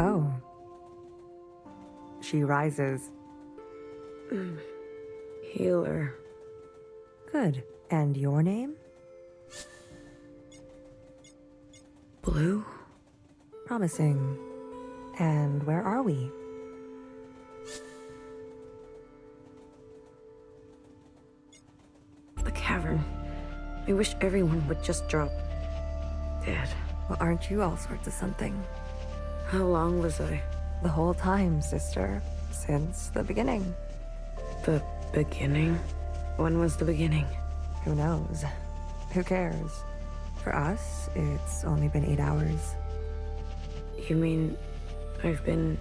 Oh. She rises. Healer. Good. And your name? Blue? Promising. And where are we? The cavern. I wish everyone would just drop dead. Well, aren't you all sorts of something? How long was I? The whole time, sister. Since the beginning. The beginning? When was the beginning? Who knows? Who cares? For us, it's only been 8 hours. You mean I've been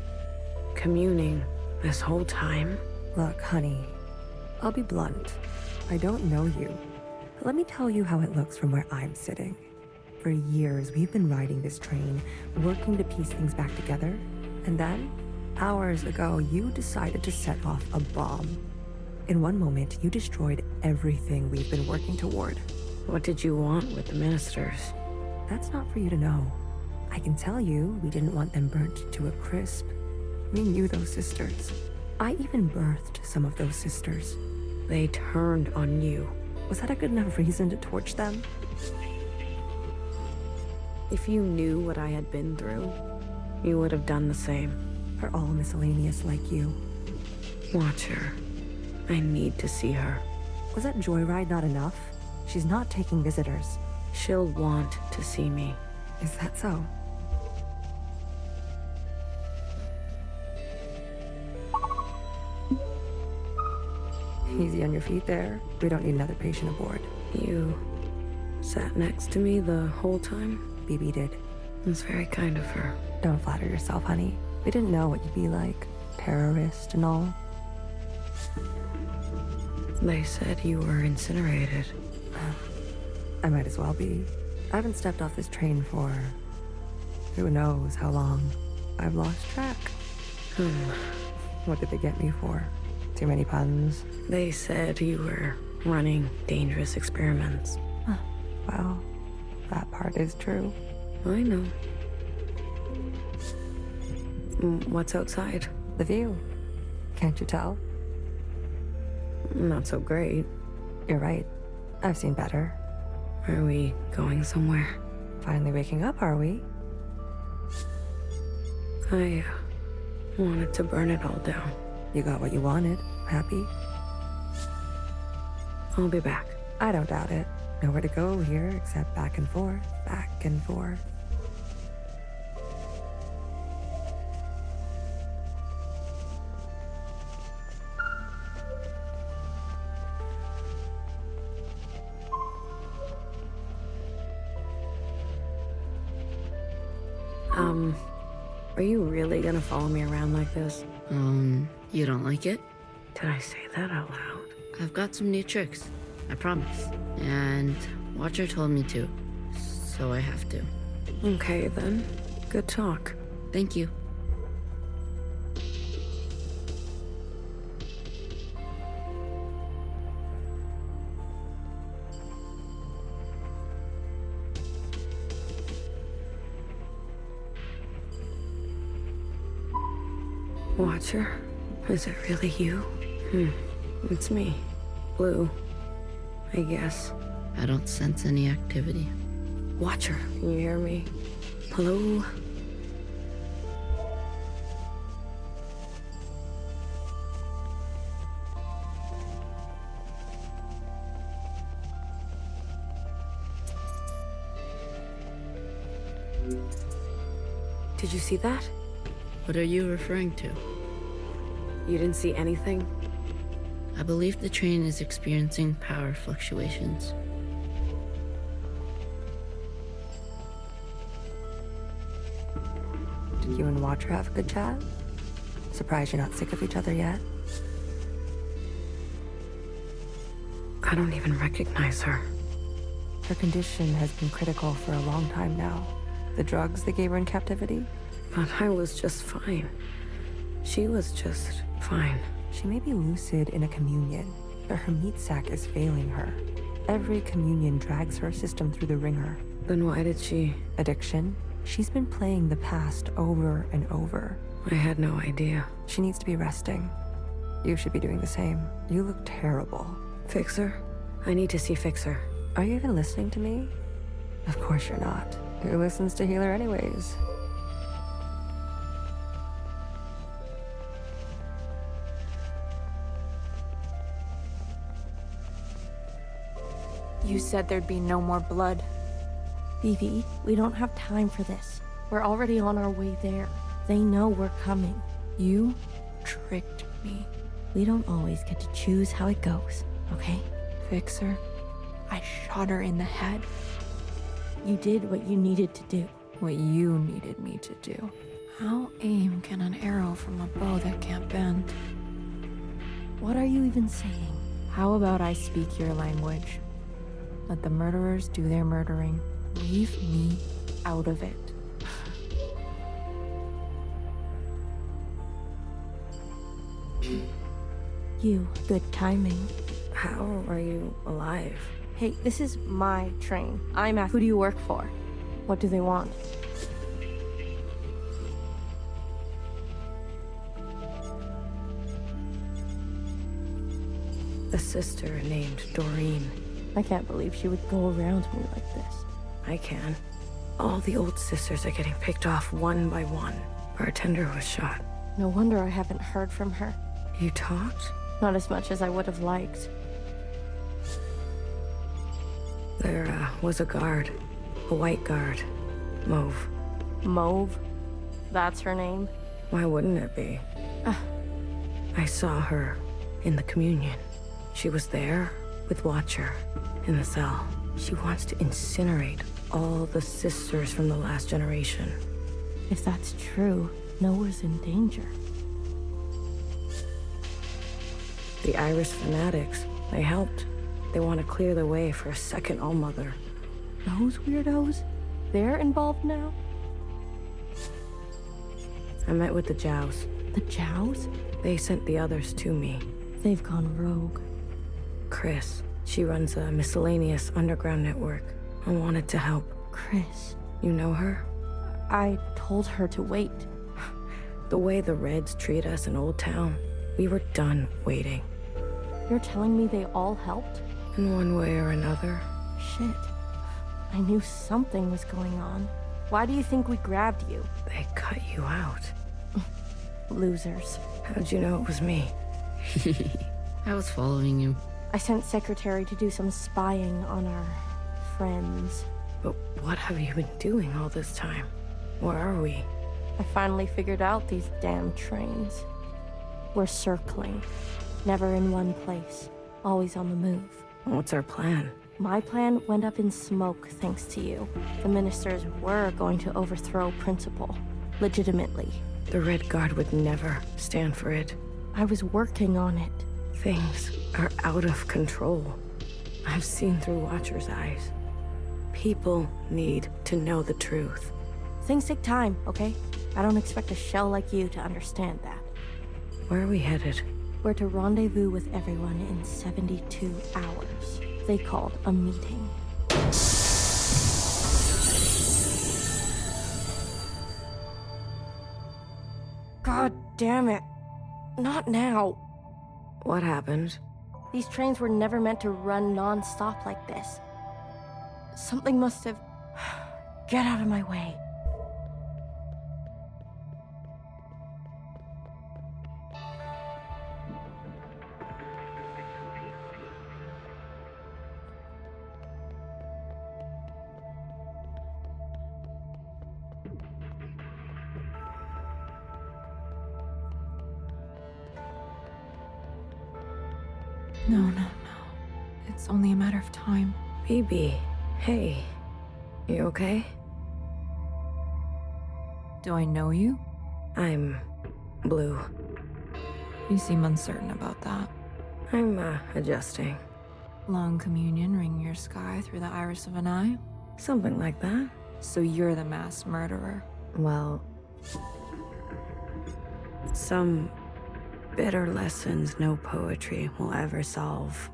communing this whole time? Look, honey, I'll be blunt. I don't know you. But let me tell you how it looks from where I'm sitting. For years, we've been riding this train, working to piece things back together. And then, hours ago, you decided to set off a bomb. In one moment, you destroyed everything we've been working toward. What did you want with the ministers? That's not for you to know. I can tell you we didn't want them burnt to a crisp. We knew those sisters. I even birthed some of those sisters. They turned on you. Was that a good enough reason to torch them? If you knew what I had been through, you would have done the same. We're all miscellaneous like you. Watch her. I need to see her. Was that joyride not enough? She's not taking visitors. She'll want to see me. Is that so? Easy on your feet there. We don't need another patient aboard. You sat next to me the whole time? BB did. It's very kind of her. Don't flatter yourself, honey. We didn't know what you'd be like. Terrorist and all. They said you were incinerated. I might as well be. I haven't stepped off this train for who knows how long. I've lost track. What did they get me for? Too many puns? They said you were running dangerous experiments. Well, that part is true. I know. What's outside? The view. Can't you tell? Not so great. You're right. I've seen better. Are we going somewhere? Finally waking up, are we? I wanted to burn it all down. You got what you wanted. Happy? I'll be back. I don't doubt it. Nowhere to go here except back and forth, back and forth. Are you really gonna follow me around like this? You don't like it? Did I say that out loud? I've got some new tricks, I promise. And Watcher told me to, so I have to. Okay, then. Good talk. Thank you. Watcher? Is it really you? It's me. Blue. I guess. I don't sense any activity. Watcher, can you hear me? Hello? Did you see that? What are you referring to? You didn't see anything? I believe the train is experiencing power fluctuations. Did you and Watcher have a good chat? Surprised you're not sick of each other yet? I don't even recognize her. Her condition has been critical for a long time now. The drugs they gave her in captivity? But I was just fine. She was just fine. She may be lucid in a communion, but her meat sac is failing her. Every communion drags her system through the ringer. Then why did she... Addiction? She's been playing the past over and over. I had no idea. She needs to be resting. You should be doing the same. You look terrible. Fixer? I need to see Fixer. Are you even listening to me? Of course you're not. Who listens to Healer anyways? You said there'd be no more blood. Vivi, we don't have time for this. We're already on our way there. They know we're coming. You tricked me. We don't always get to choose how it goes, okay? Fixer, I shot her in the head. You did what you needed to do. What you needed me to do. How aim can an arrow from a bow that can't bend? What are you even saying? How about I speak your language? Let the murderers do their murdering. Leave me out of it. You, good timing. How are you alive? Hey, this is my train. I'm at. Who do you work for? What do they want? A sister named Doreen. I can't believe she would go around me like this. I can. All the old sisters are getting picked off one by one. Bartender was shot. No wonder I haven't heard from her. You talked? Not as much as I would have liked. There was a guard. A white guard. Mauve. Mauve? That's her name? Why wouldn't it be? I saw her in the Communion. She was there with Watcher in the cell. She wants to incinerate all the sisters from the last generation. If that's true, Noah's in danger. The Irish fanatics, they helped. They want to clear the way for a second Allmother. Those weirdos? They're involved now? I met with the Jows. The Jows? They sent the others to me. They've gone rogue. Chris, she runs a miscellaneous underground network. I wanted to help. Chris. You know her? I told her to wait. The way the Reds treat us in Old Town, we were done waiting. You're telling me they all helped? In one way or another. Shit. I knew something was going on. Why do you think we grabbed you? They cut you out. Losers. How'd you know it was me? I was following you. I sent Secretary to do some spying on our friends. But what have you been doing all this time? Where are we? I finally figured out these damn trains. We're circling. Never in one place. Always on the move. What's our plan? My plan went up in smoke thanks to you. The ministers were going to overthrow Principal. Legitimately. The Red Guard would never stand for it. I was working on it. Things are out of control. I've seen through Watcher's eyes. People need to know the truth. Things take time, okay? I don't expect a shell like you to understand that. Where are we headed? We're to rendezvous with everyone in 72 hours. They called a meeting. God damn it. Not now. What happened? These trains were never meant to run non-stop like this. Something must have... Get out of my way. No. It's only a matter of time. BB, hey. You okay? Do I know you? I'm blue. You seem uncertain about that. I'm adjusting. Long communion ring your sky through the iris of an eye? Something like that. So you're the mass murderer. Well, some bitter lessons no poetry will ever solve.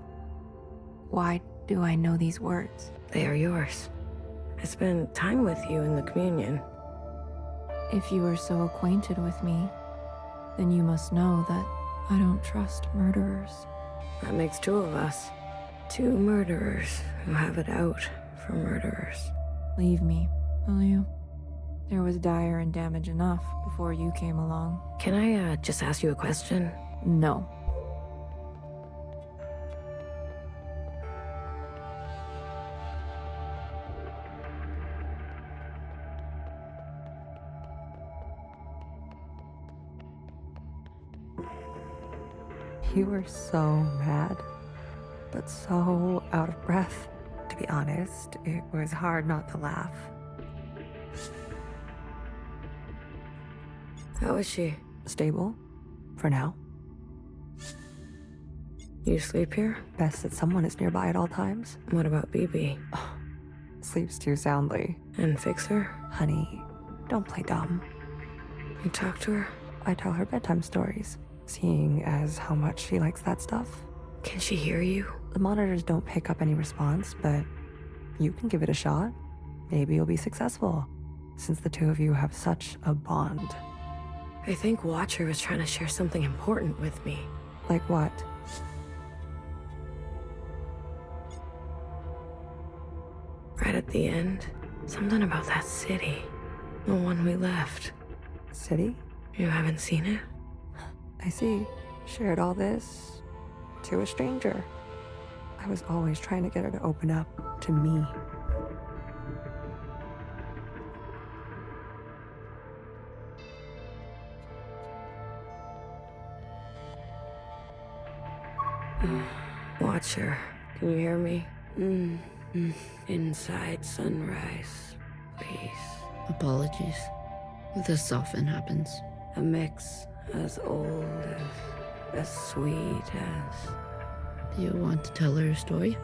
Why do I know these words? They are yours. I spent time with you in the Communion. If you are so acquainted with me, then you must know that I don't trust murderers. That makes two of us. Two murderers who have it out for murderers. Leave me, will you? There was dire and damage enough before you came along. Can I just ask you a question? No. You were so mad, but so out of breath. To be honest, it was hard not to laugh. How is she? Stable, for now. You sleep here? Best that someone is nearby at all times. What about BB? Sleeps too soundly. And Fixer? Honey, don't play dumb. You talk to her? I tell her bedtime stories, seeing as how much she likes that stuff. Can she hear you? The monitors don't pick up any response, but you can give it a shot. Maybe you'll be successful, since the two of you have such a bond. I think Watcher was trying to share something important with me. Like what? Right at the end, something about that city. The one we left. City? You haven't seen it? I see. Shared all this to a stranger. I was always trying to get her to open up to me. Watcher, can you hear me? Inside sunrise, please. Apologies. This often happens. A mix as old as sweet as... Do you want to tell her a story?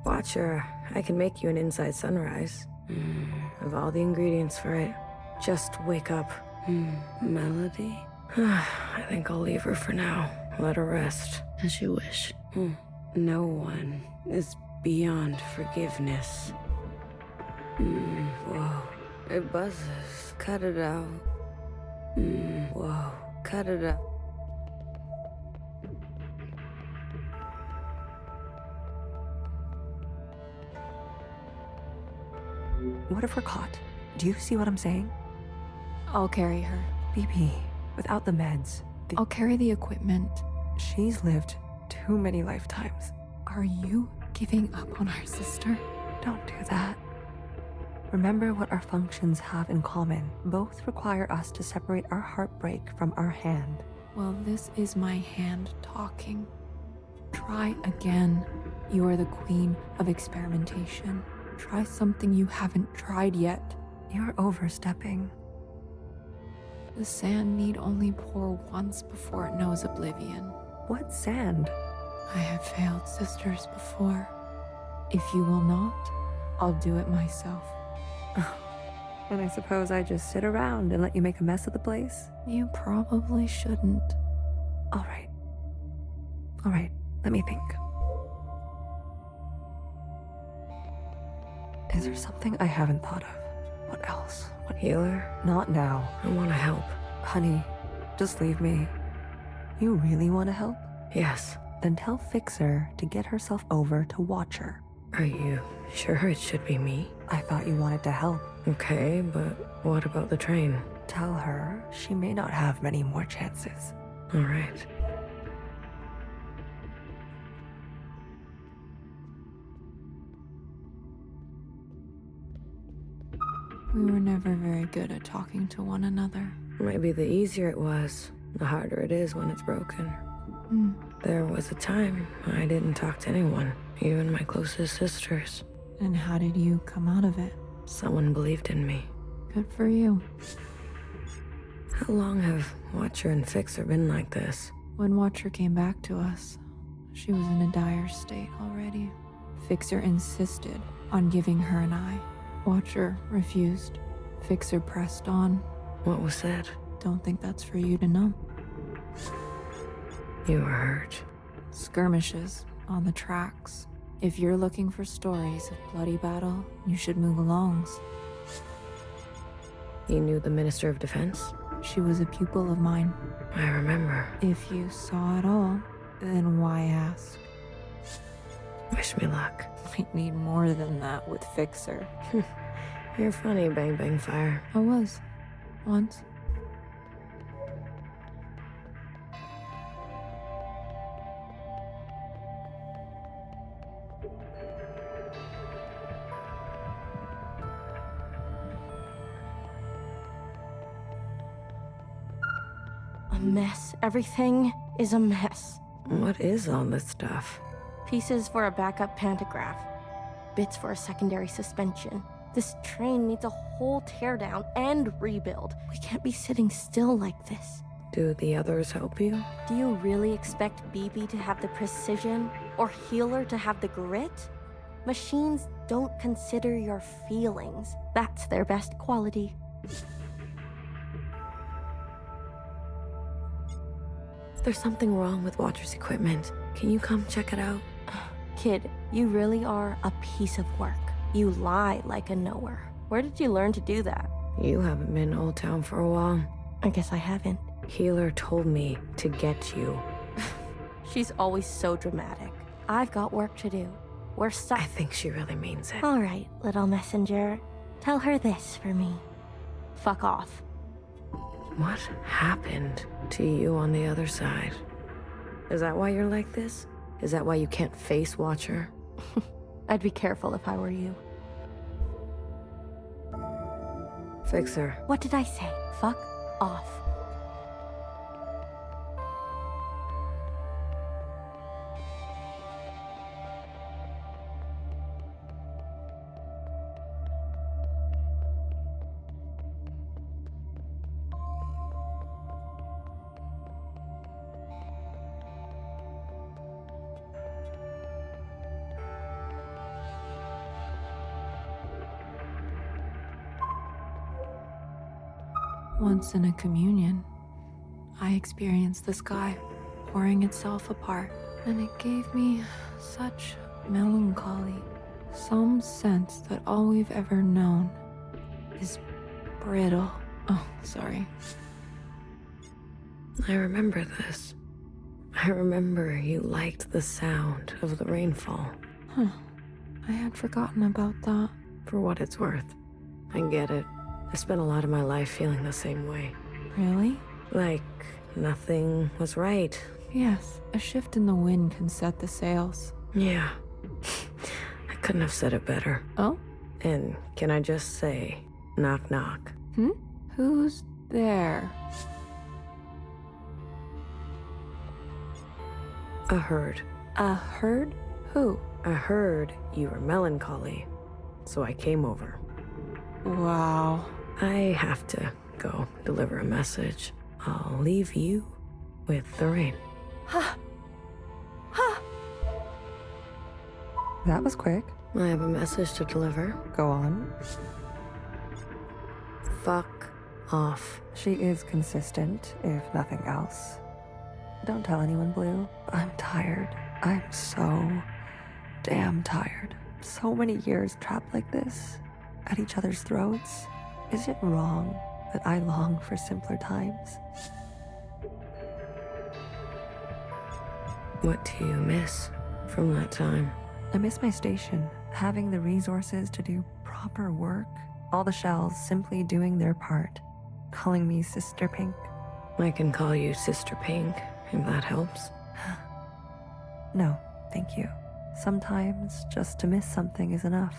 Watcher, I can make you an inside sunrise. Have all the ingredients for it. Just wake up. Melody? I think I'll leave her for now. Let her rest. As you wish. No one is beyond forgiveness. Whoa. It buzzes. Cut it out. Whoa. Cut it out. What if we're caught? Do you see what I'm saying? I'll carry her. BB, without the meds, I'll carry the equipment. she's lived too many lifetimes. Are you giving up on our sister? Don't do that. Remember what our functions have in common. Both require us to separate our heartbreak from our hand. Well, this is my hand talking. Try again. You are the queen of experimentation. Try something you haven't tried yet. You're overstepping. The sand need only pour once before it knows oblivion. What sand? I have failed sisters before. If you will not, I'll do it myself. And I suppose I just sit around and let you make a mess of the place? You probably shouldn't. All right. All right, let me think. Is there something I haven't thought of? What else? What? Healer? Not now. I want to help. Honey, just leave me. You really want to help? Yes. Then tell Fixer to get herself over to Watcher. Are you sure it should be me? I thought you wanted to help. Okay, but what about the train? Tell her she may not have many more chances. All right. We were never very good at talking to one another. Maybe the easier it was, the harder it is when it's broken. There was a time I didn't talk to anyone, even my closest sisters. And how did you come out of it? Someone believed in me. Good for you. How long have Watcher and Fixer been like this? When Watcher came back to us, she was in a dire state already. Fixer insisted on giving her an eye. Watcher refused. Fixer pressed on. What was said? Don't think that's for you to know. You were hurt. Skirmishes on the tracks. If you're looking for stories of bloody battle, you should move alongs. You knew the Minister of Defense? She was a pupil of mine. I remember. If you saw it all, then why ask? Wish me luck. I need more than that with Fixer. You're funny, Bang Bang Fire. I was. Once. A mess. Everything is a mess. What is all this stuff? Pieces for a backup pantograph. Bits for a secondary suspension. This train needs a whole teardown and rebuild. We can't be sitting still like this. Do the others help you? Do you really expect BB to have the precision? Or Healer to have the grit? Machines don't consider your feelings. That's their best quality. There's something wrong with Watcher's equipment. Can you come check it out? Kid, you really are a piece of work. You lie like a knower. Where did you learn to do that? You haven't been in Old Town for a while. I guess I haven't. Healer told me to get you. She's always so dramatic. I've got work to do. We're stuck. I think she really means it. All right, little messenger. Tell her this for me. Fuck off. What happened to you on the other side? Is that why you're like this? Is that why you can't face Watcher? I'd be careful if I were you. Fixer. What did I say? Fuck off. Once in a communion, I experienced the sky pouring itself apart, and it gave me such melancholy, some sense that all we've ever known is brittle. Oh, sorry. I remember this. I remember you liked the sound of the rainfall. Huh. I had forgotten about that. For what it's worth. I get it. I spent a lot of my life feeling the same way. Really? Like, nothing was right. Yes, a shift in the wind can set the sails. Yeah. I couldn't have said it better. Oh? And can I just say, knock knock. Who's there? A herd. A herd? Who? I heard you were melancholy, so I came over. Wow. I have to go deliver a message. I'll leave you with the rain. That was quick. I have a message to deliver. Go on. Fuck off. She is consistent, if nothing else. Don't tell anyone, Blue. I'm tired. I'm so damn tired. So many years trapped like this, at each other's throats. Is it wrong that I long for simpler times? What do you miss from that time? I miss my station, having the resources to do proper work. All the shells simply doing their part, calling me Sister Pink. I can call you Sister Pink, if that helps. No, thank you. Sometimes just to miss something is enough.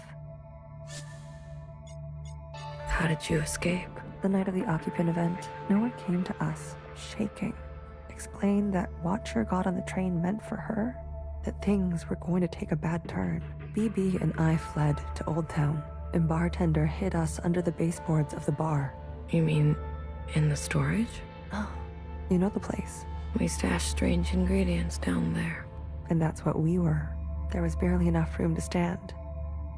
How did you escape? The night of the occupant event, Noah came to us, shaking. Explained that Watcher got on the train meant for her, that things were going to take a bad turn. BB and I fled to Old Town, and bartender hid us under the baseboards of the bar. You mean in the storage? Oh, you know the place. We stashed strange ingredients down there. And that's what we were. There was barely enough room to stand.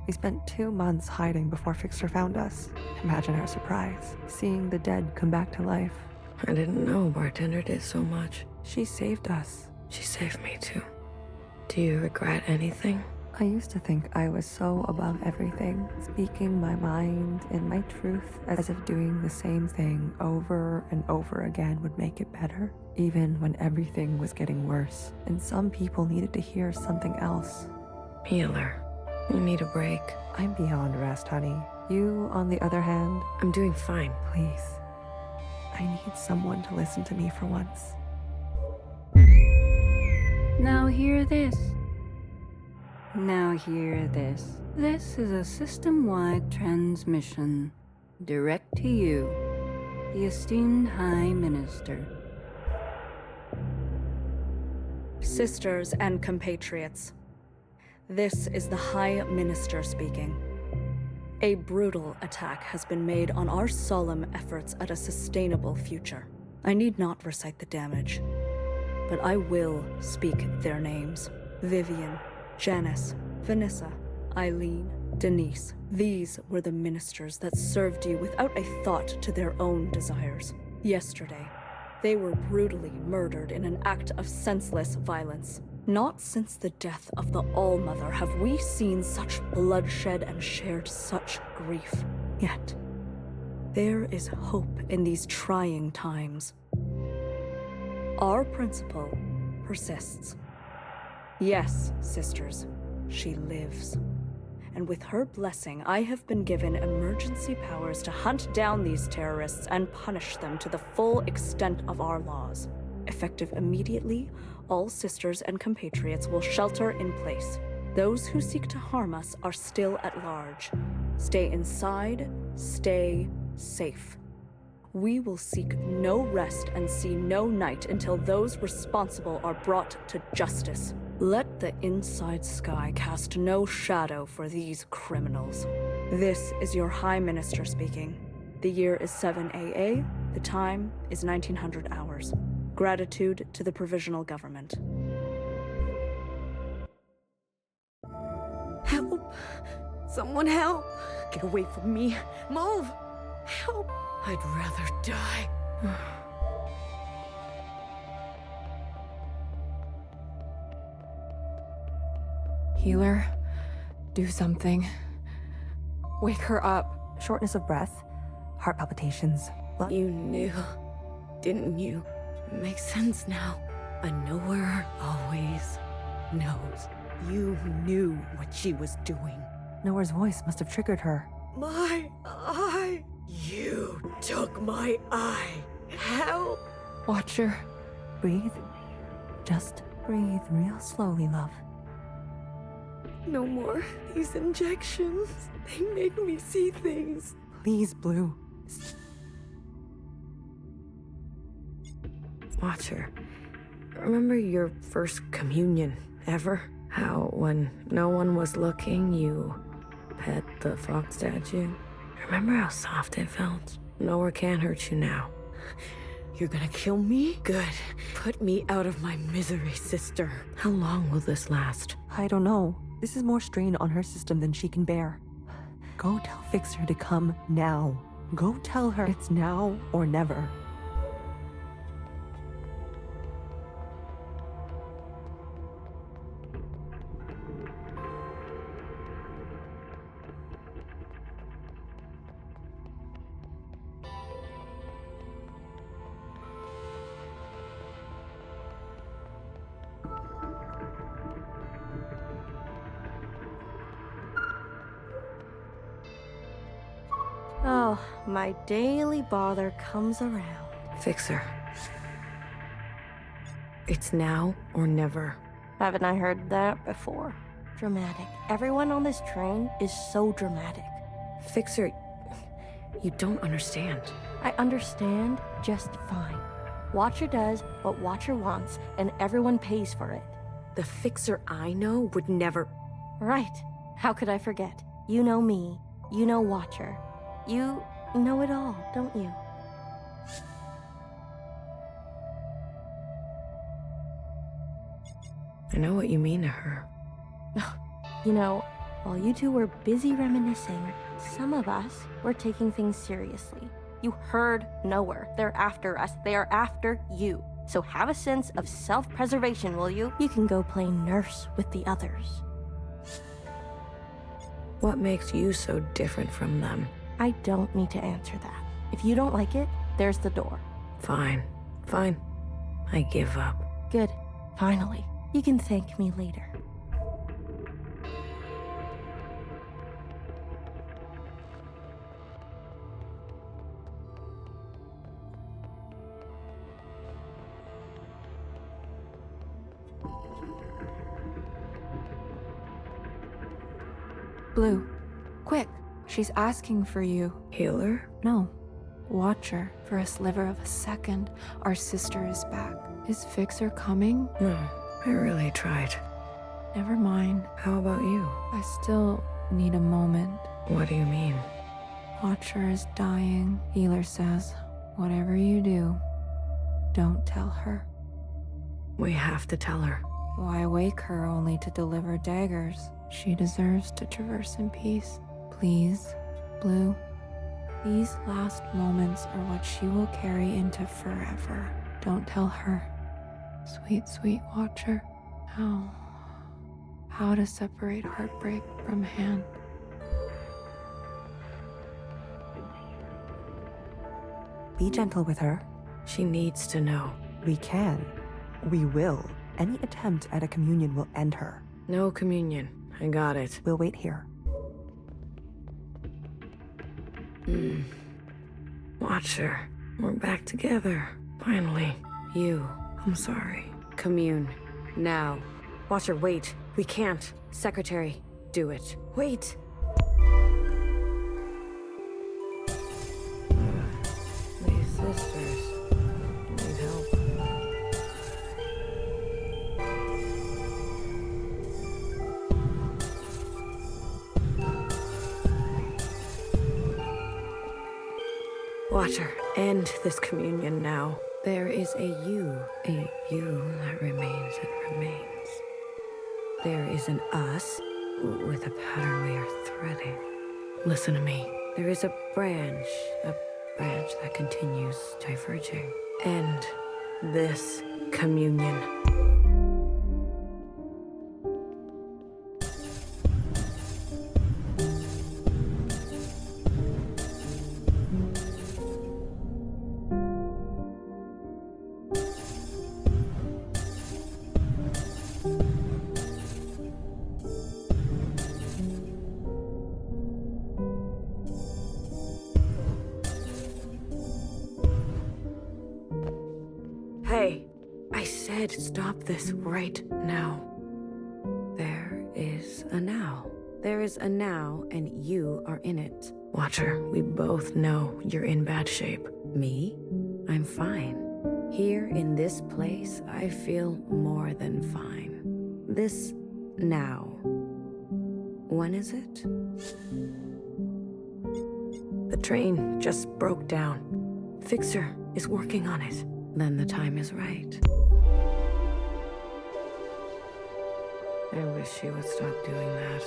We spent 2 months hiding before Fixer found us. Imagine our surprise, seeing the dead come back to life. I didn't know bartender did so much. She saved us. She saved me too. Do you regret anything? I used to think I was so above everything, speaking my mind and my truth as if doing the same thing over and over again would make it better, even when everything was getting worse, and some people needed to hear something else. Healer, you need a break. I'm beyond rest, honey. You, on the other hand, I'm doing fine. please. I need someone to listen to me for once. Now hear this. Now hear this. This is a system-wide transmission, direct to you, the esteemed High Minister. Sisters and compatriots, this is the High Minister speaking. A brutal attack has been made on our solemn efforts at a sustainable future. I need not recite the damage, but I will speak their names. Vivian, Janice, Vanessa, Eileen, Denise. These were the ministers that served you without a thought to their own desires. Yesterday, they were brutally murdered in an act of senseless violence. Not since the death of the All-Mother have we seen such bloodshed and shared such grief. Yet, there is hope in these trying times. Our principle persists. Yes, sisters, she lives. And with her blessing, I have been given emergency powers to hunt down these terrorists and punish them to the full extent of our laws. Effective immediately, all sisters and compatriots will shelter in place. Those who seek to harm us are still at large. Stay inside, stay safe. We will seek no rest and see no night until those responsible are brought to justice. Let the inside sky cast no shadow for these criminals. This is your High Minister speaking. The year is 7 AA, the time is 1900 hours. Gratitude to the Provisional Government. Help! Someone help! Get away from me! Move! Help! I'd rather die. Healer, do something. Wake her up. Shortness of breath, heart palpitations, blood. You knew, didn't you? Makes sense now. A knower always knows. You knew what she was doing. Noah's voice must have triggered her. My eye! You took my eye! Help! Watcher. Breathe. Just breathe real slowly, love. No more these injections. They make me see things. Please, Blue. Watcher, remember your first communion ever? How, when no one was looking, you pet the fox statue? Remember how soft it felt? Nowhere can hurt you now. You're gonna kill me? Good. Put me out of my misery, sister. How long will this last? I don't know. This is more strain on her system than she can bear. Go tell Fixer to come now. Go tell her it's now or never. Oh, my daily bother comes around. Fixer. It's now or never. Haven't I heard that before? Dramatic. Everyone on this train is so dramatic. Fixer, you don't understand. I understand just fine. Watcher does what Watcher wants, and everyone pays for it. The Fixer I know would never... Right. How could I forget? You know me. You know Watcher. You know it all, don't you? I know what you mean to her. You know, while you two were busy reminiscing, some of us were taking things seriously. You heard nowhere. They're after us. They are after you. So have a sense of self-preservation, will you? You can go play nurse with the others. What makes you so different from them? I don't need to answer that. If you don't like it, there's the door. Fine. Fine. I give up. Good. Finally. You can thank me later. Blue, quick. She's asking for you. Healer? No. Watcher, for a sliver of a second. Our sister is back. Is Fixer coming? No, I really tried. Never mind. How about you? I still need a moment. What do you mean? Watcher is dying. Healer says, whatever you do, don't tell her. We have to tell her. Why wake her only to deliver daggers? She deserves to traverse in peace. Please, Blue. These last moments are what she will carry into forever. Don't tell her. Sweet, sweet Watcher. How to separate heartbreak from hand. Be gentle with her. She needs to know. We can. We will. Any attempt at a communion will end her. No communion. I got it. We'll wait here. Watcher, we're back together. Finally. You. I'm sorry. Commune. Now. Watcher, wait. We can't. Secretary, do it. Wait! These sisters need help. Watcher, end this communion now. There is a you that remains and remains. There is an us with a pattern we are threading. Listen to me. There is a branch that continues diverging. End this communion. Hey, I said stop this right now. There is a now. There is a now, and you are in it. Watcher, we both know you're in bad shape. Me? I'm fine. Here in this place, I feel more than fine. This now. When is it? The train just broke down. Fixer is working on it. Then the time is right. I wish she would stop doing that.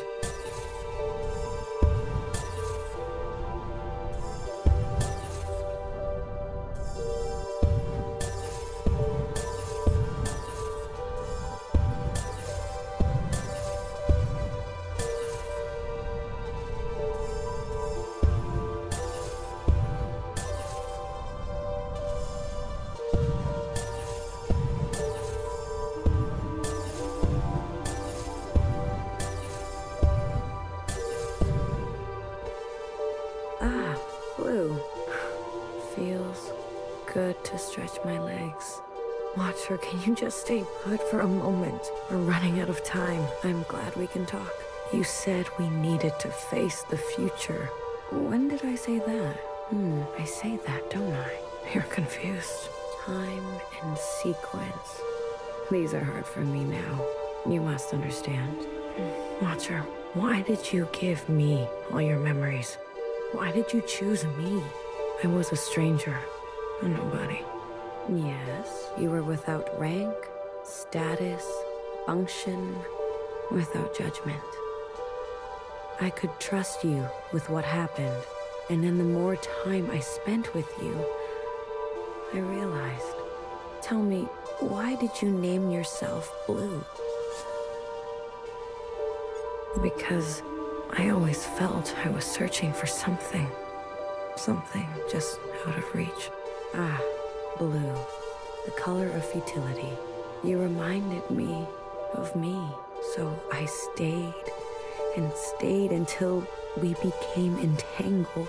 Blue. Feels good to stretch my legs. Watcher, can you just stay put for a moment? We're running out of time. I'm glad we can talk. You said we needed to face the future. When did I say that? I say that, don't I? You're confused. Time and sequence. These are hard for me now. You must understand. Watcher, why did you give me all your memories? Why did you choose me? I was a stranger, a nobody. Yes, you were without rank, status, function, without judgment. I could trust you with what happened, and then the more time I spent with you, I realized. Tell me, why did you name yourself Blue? Because I always felt I was searching for something. Something just out of reach. Ah, blue. The color of futility. You reminded me of me. So I stayed and stayed until we became entangled.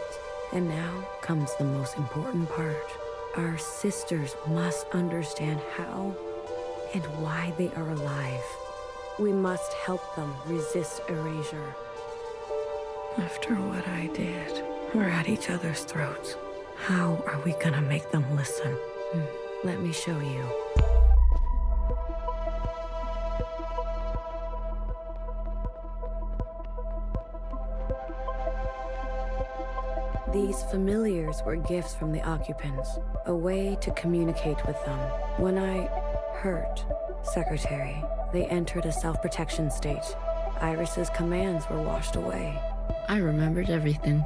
And now comes the most important part. Our sisters must understand how and why they are alive. We must help them resist erasure. After what I did, we're at each other's throats. How are we gonna make them listen? Let me show you. These familiars were gifts from the occupants, a way to communicate with them. When I hurt Secretary, they entered a self-protection state. Iris's commands were washed away. I remembered everything.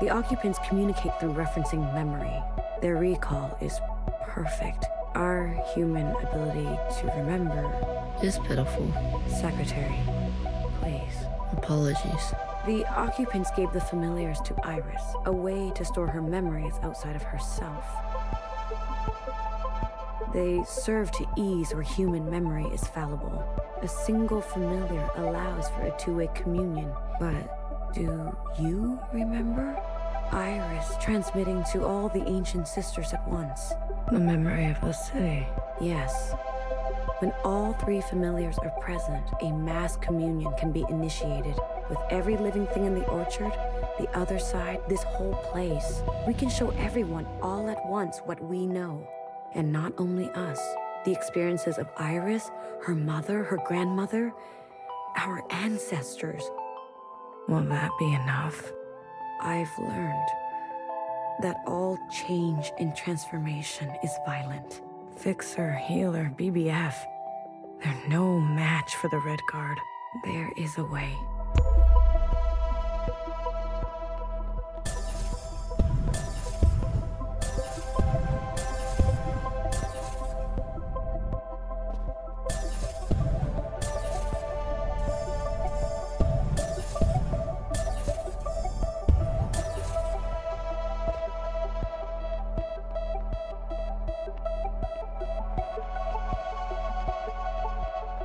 The occupants communicate through referencing memory. Their recall is perfect. Our human ability to remember Is pitiful. Secretary, please. Apologies. The occupants gave the familiars to Iris, a way to store her memories outside of herself. They serve to ease where human memory is fallible. A single familiar allows for a two-way communion. But do you remember? Iris transmitting to all the ancient sisters at once. The memory of the city. Yes. When all three familiars are present, a mass communion can be initiated. With every living thing in the orchard, the other side, this whole place. We can show everyone all at once what we know. And not only us. The experiences of Iris, her mother, her grandmother, our ancestors. Will that be enough? I've learned that all change and transformation is violent. Fixer, healer, BBF. They're no match for the Red Guard. There is a way.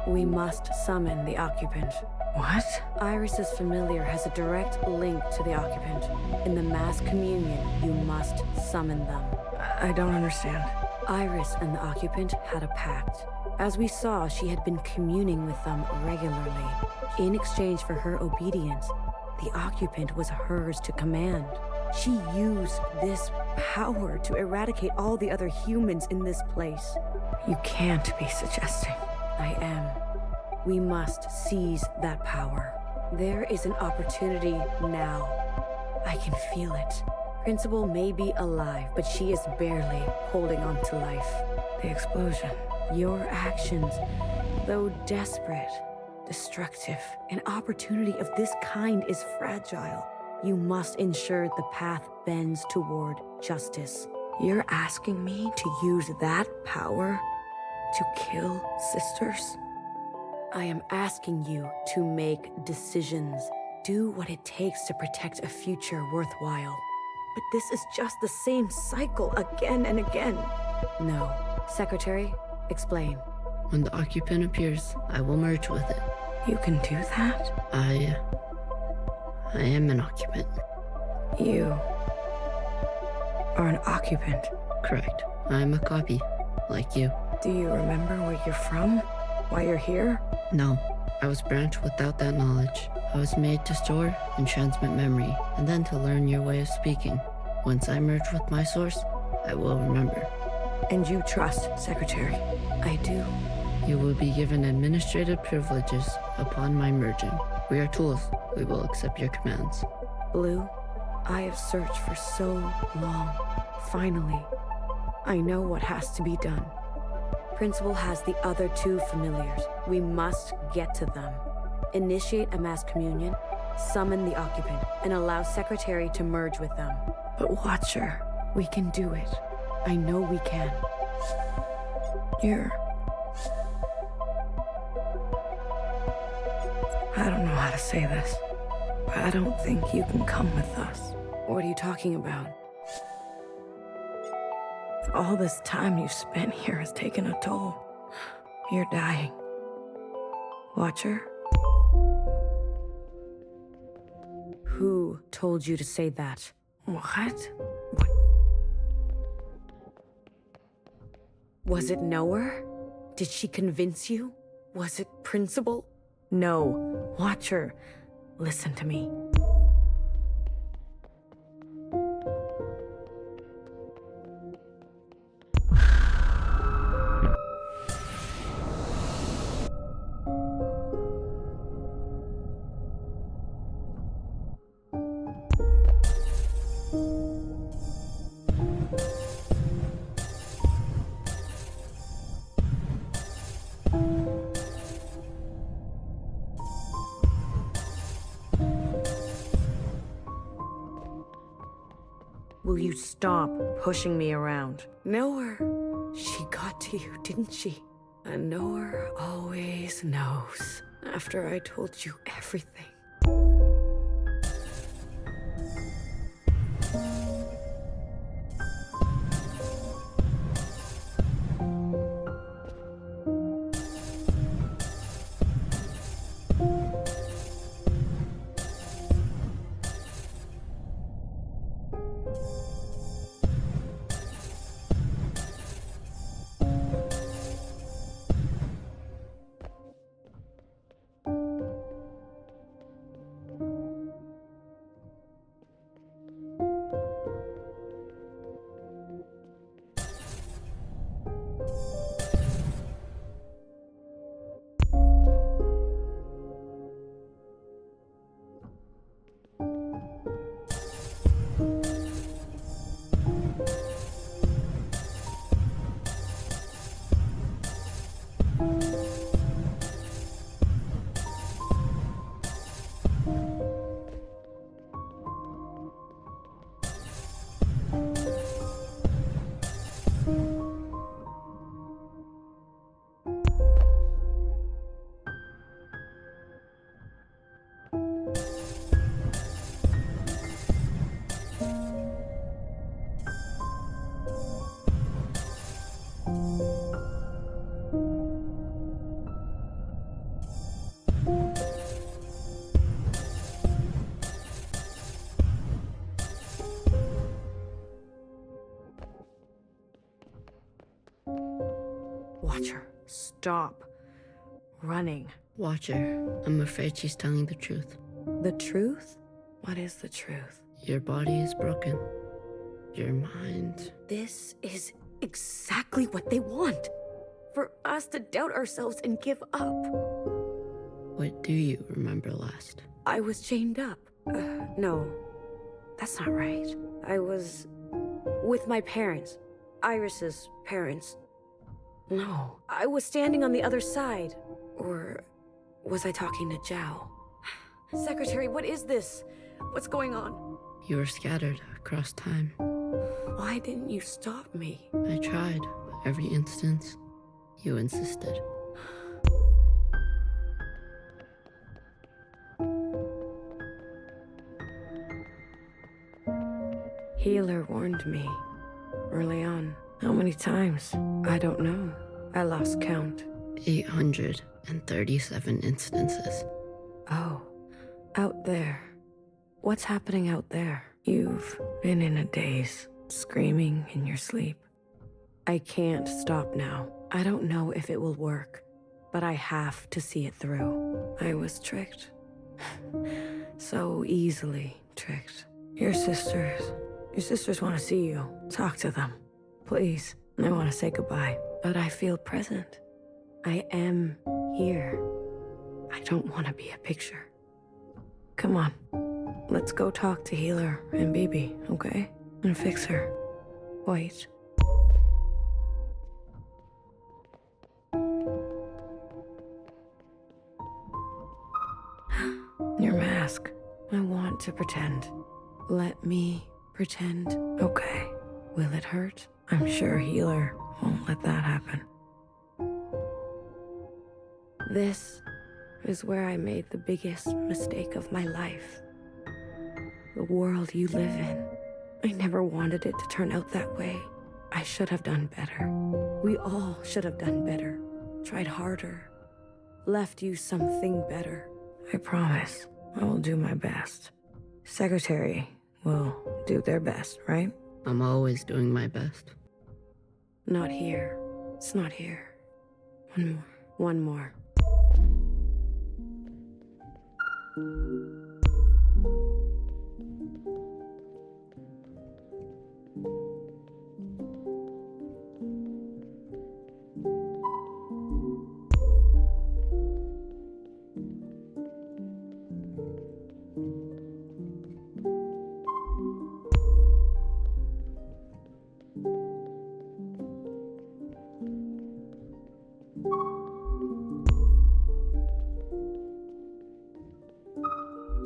We must summon the occupant. What? Iris's familiar has a direct link to the occupant. In the mass communion, you must summon them. I don't understand. Iris and the occupant had a pact. As we saw, she had been communing with them regularly. In exchange for her obedience, the occupant was hers to command. She used this power to eradicate all the other humans in this place. You can't be suggesting. I am. We must seize that power. There is an opportunity now. I can feel it. Principal may be alive, but she is barely holding on to life. The explosion. Your actions, though desperate, destructive, an opportunity of this kind is fragile. You must ensure the path bends toward justice. You're asking me to use that power to kill sisters? I am asking you to make decisions. Do what it takes to protect a future worthwhile. But this is just the same cycle again and again. No. Secretary, explain. When the occupant appears, I will merge with it. You can do that? I am an occupant. You are an occupant. Correct. I am a copy, like you. Do you remember where you're from? Why you're here? No, I was branched without that knowledge. I was made to store and transmit memory, and then to learn your way of speaking. Once I merge with my source, I will remember. And you trust Secretary? I do. You will be given administrative privileges upon my merging. We are tools. We will accept your commands. Blue, I have searched for so long. Finally, I know what has to be done. Principal has the other two familiars. We must get to them. Initiate a mass communion, summon the occupant, and allow Secretary to merge with them. But Watcher, We can do it. I know we can. I don't know how to say this, but I don't think you can come with us. What are you talking about? All this time you've spent here has taken a toll. You're dying. Watcher? Who told you to say that? What? Was it Knower? Did she convince you? Was it Principal? No. Watcher, listen to me. Will you stop pushing me around? Knower. She got to you, didn't she? A knower always knows. After I told you everything. Watcher, stop running. Watcher, I'm afraid she's telling the truth. The truth? What is the truth? Your body is broken. Your mind... This is exactly what they want. For us to doubt ourselves and give up. What do you remember last? I was chained up. No, that's not right. I was with my parents. Iris's parents. No, I was standing on the other side. Or was I talking to Zhao? Secretary, what is this? What's going on? You were scattered across time. Why didn't you stop me? I tried, but every instance, you insisted. Healer warned me early on. How many times? I don't know. I lost count. 837 instances. Oh, out there. What's happening out there? You've been in a daze, screaming in your sleep. I can't stop now. I don't know if it will work, but I have to see it through. I was tricked. So easily tricked. Your sisters want to see you. Talk to them. Please. I want to say goodbye, but I feel present. I am here. I don't want to be a picture. Come on. Let's go talk to Healer and Bibi, okay? And fix her. Wait. Your mask. I want to pretend. Let me pretend. Okay. Will it hurt? I'm sure Healer won't let that happen. This is where I made the biggest mistake of my life. The world you live in. I never wanted it to turn out that way. I should have done better. We all should have done better. Tried harder. Left you something better. I promise I will do my best. Secretary will do their best, right? I'm always doing my best. Not here. It's not here. One more. One more.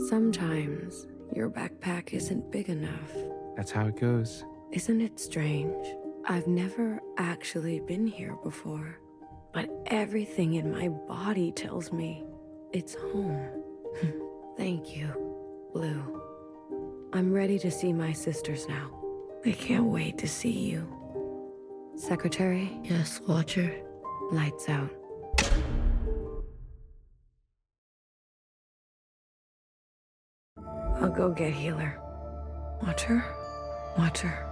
Sometimes your backpack isn't big enough. That's how it goes. Isn't it strange? I've never actually been here before, but everything in my body tells me it's home. Thank you, Blue. I'm ready to see my sisters now. They can't wait to see you. Secretary, Yes, Watcher. lights out. I'll go get Healer. Watcher? Watcher.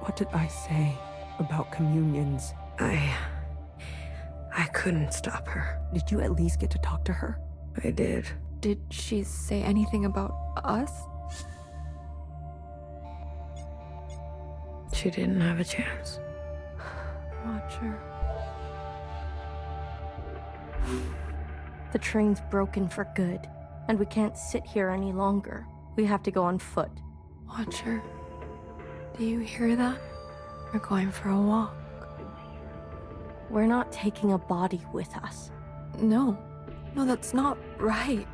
What did I say about communions? I couldn't stop her. Did you at least get to talk to her? I did. Did she say anything about us? She didn't have a chance. Watcher. The train's broken for good, and we can't sit here any longer. We have to go on foot. Watcher. Do you hear that? We're going for a walk. We're not taking a body with us. No. No, that's not right.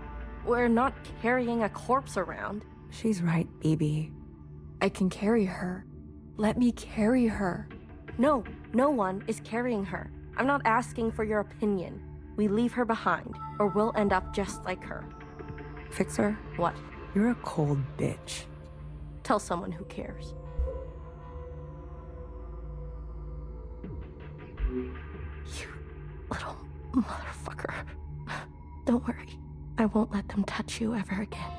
We're not carrying a corpse around. She's right, BB. I can carry her. Let me carry her. No, no one is carrying her. I'm not asking for your opinion. We leave her behind, or we'll end up just like her. Fixer, What? you're a cold bitch. Tell someone who cares. You little motherfucker. Don't worry. I won't let them touch you ever again.